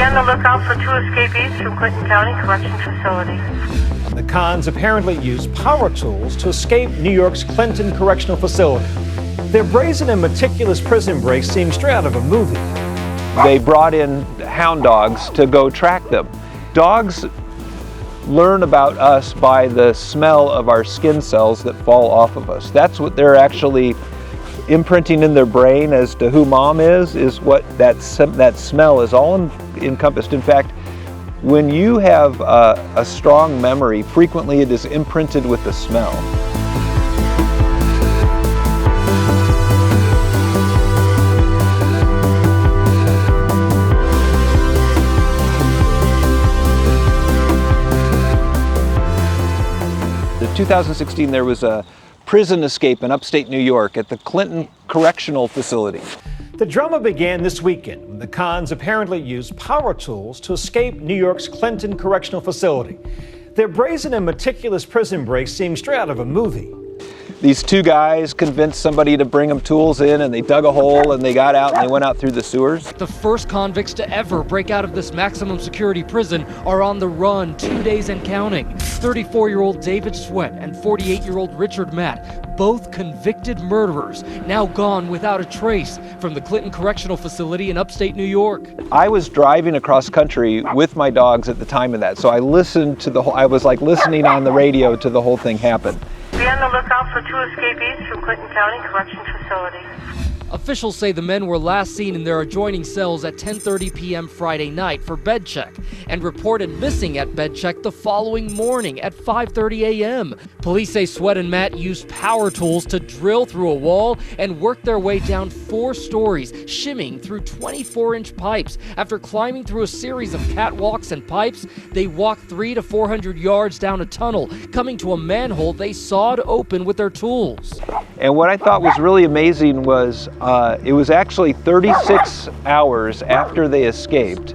on the lookout for 2 escapees from Clinton Correctional Facility. The cons apparently used power tools to escape New York's Clinton Correctional Facility. Their brazen and meticulous prison break seems straight out of a movie. They brought in hound dogs to go track them. Dogs learn about us by the smell of our skin cells that fall off of us. That's what they're actually imprinting in their brain as to who mom is what that smell is all encompassed. In fact, when you have a strong memory, frequently it is imprinted with the smell. In 2016, there was a prison escape in upstate New York at the Clinton Correctional Facility. The drama began this weekend when the cons apparently used power tools to escape New York's Clinton Correctional Facility. Their brazen and meticulous prison break seems straight out of a movie. These 2 guys convinced somebody to bring them tools in, and they dug a hole and they got out and they went out through the sewers. The first convicts to ever break out of this maximum security prison are on the run, 2 days and counting. 34-year-old David Sweat and 48-year-old Richard Matt, both convicted murderers, now gone without a trace from the Clinton Correctional Facility in upstate New York. I was driving across country with my dogs at the time of that, so I listened to I was like listening on the radio to the whole thing happen. Be on the lookout for 2 escapees from Clinton Correctional Facility. Officials say the men were last seen in their adjoining cells at 10:30 p.m. Friday night for bed check and reported missing at bed check the following morning at 5:30 a.m. Police say Sweat and Matt used power tools to drill through a wall and work their way down 4 stories, shimming through 24-inch pipes. After climbing through a series of catwalks and pipes, they walked 300 to 400 yards down a tunnel, coming to a manhole they sawed open with their tools. And what I thought was really amazing was it was actually 36 hours after they escaped,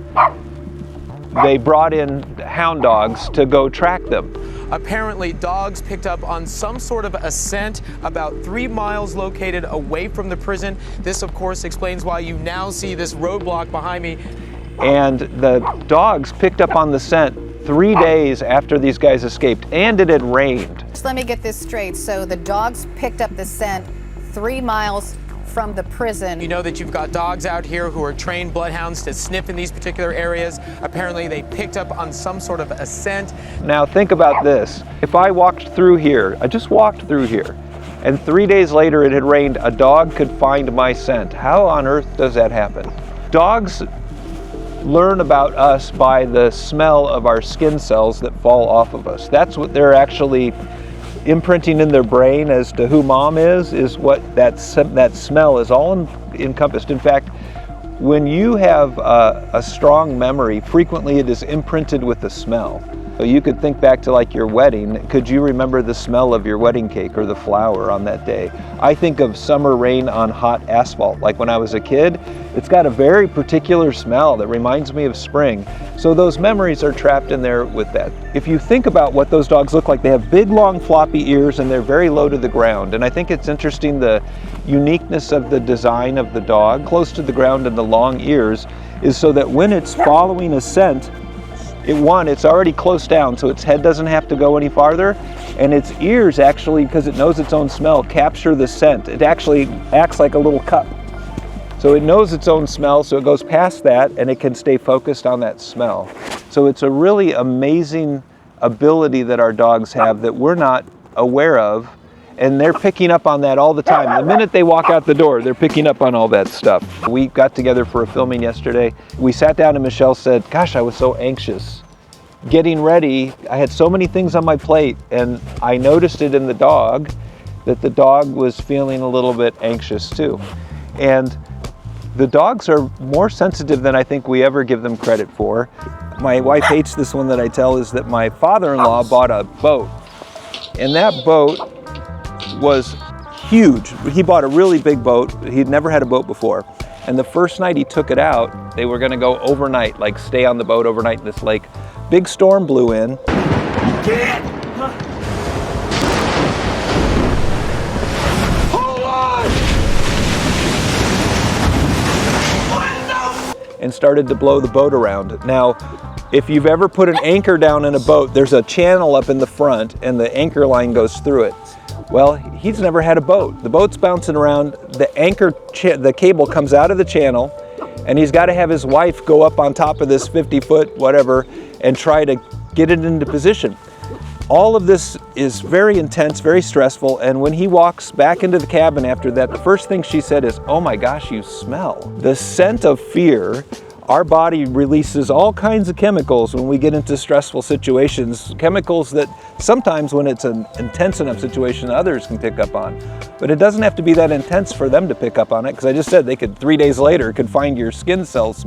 they brought in hound dogs to go track them. Apparently, dogs picked up on some sort of a scent about 3 miles located away from the prison. This, of course, explains why you now see this roadblock behind me. And the dogs picked up on the scent 3 days after these guys escaped, and it had rained. So let me get this straight. So the dogs picked up the scent 3 miles from the prison. You know that you've got dogs out here who are trained bloodhounds to sniff in these particular areas. Apparently, they picked up on some sort of a scent. Now think about this. If I walked through here, I just walked through here, and 3 days later it had rained, a dog could find my scent. How on earth does that happen? Dogs learn about us by the smell of our skin cells that fall off of us. That's what they're actually imprinting in their brain as to who mom is what that smell is all encompassed. In fact, when you have a strong memory, frequently it is imprinted with the smell. So you could think back to like your wedding. Could you remember the smell of your wedding cake or the flower on that day? I think of summer rain on hot asphalt. Like when I was a kid, it's got a very particular smell that reminds me of spring. So those memories are trapped in there with that. If you think about what those dogs look like, they have big, long, floppy ears and they're very low to the ground. And I think it's interesting the uniqueness of the design of the dog, close to the ground and the long ears, is so that when it's following a scent, it's already close down, so its head doesn't have to go any farther, and its ears actually, because it knows its own smell, capture the scent. It actually acts like a little cup. So it knows its own smell, so it goes past that, and it can stay focused on that smell. So it's a really amazing ability that our dogs have that we're not aware of, and they're picking up on that all the time. The minute they walk out the door, they're picking up on all that stuff. We got together for a filming yesterday. We sat down and Michelle said, gosh, I was so anxious. Getting ready, I had so many things on my plate, and I noticed it in the dog, that the dog was feeling a little bit anxious too. And the dogs are more sensitive than I think we ever give them credit for. My wife hates this one that I tell, is that my father-in-law bought a boat, and that boat was huge. He bought a really big boat. He'd never had a boat before. And the first night he took it out, they were gonna go overnight, like stay on the boat overnight in this lake. Big storm blew in. Get! Hold on! and started to blow the boat around. Now, if you've ever put an anchor down in a boat, there's a channel up in the front and the anchor line goes through it. Well, he's never had a boat. The boat's bouncing around, the cable comes out of the channel, and he's got to have his wife go up on top of this 50-foot whatever and try to get it into position. All of this is very intense, very stressful, and when he walks back into the cabin after that, the first thing she said is, "Oh my gosh, you smell." The scent of fear. Our body releases all kinds of chemicals when we get into stressful situations, chemicals that sometimes when it's an intense enough situation, others can pick up on. But it doesn't have to be that intense for them to pick up on it, because I just said they could, 3 days later, could find your skin cells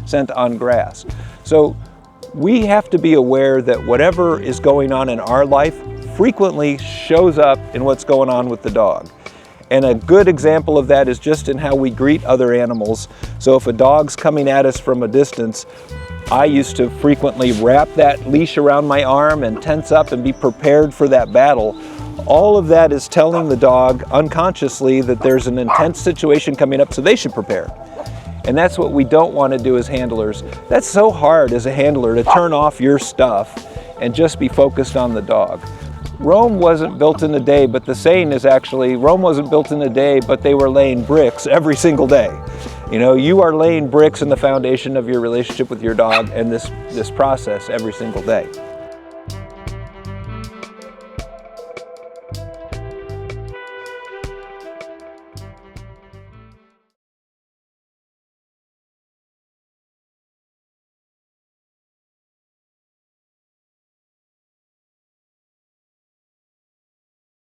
scent on grass. So we have to be aware that whatever is going on in our life frequently shows up in what's going on with the dog. And a good example of that is just in how we greet other animals. So if a dog's coming at us from a distance, I used to frequently wrap that leash around my arm and tense up and be prepared for that battle. All of that is telling the dog unconsciously that there's an intense situation coming up, so they should prepare. And that's what we don't want to do as handlers. That's so hard as a handler, to turn off your stuff and just be focused on the dog. Rome wasn't built in a day, but the saying is actually, Rome wasn't built in a day, but they were laying bricks every single day. You know, you are laying bricks in the foundation of your relationship with your dog and this process every single day.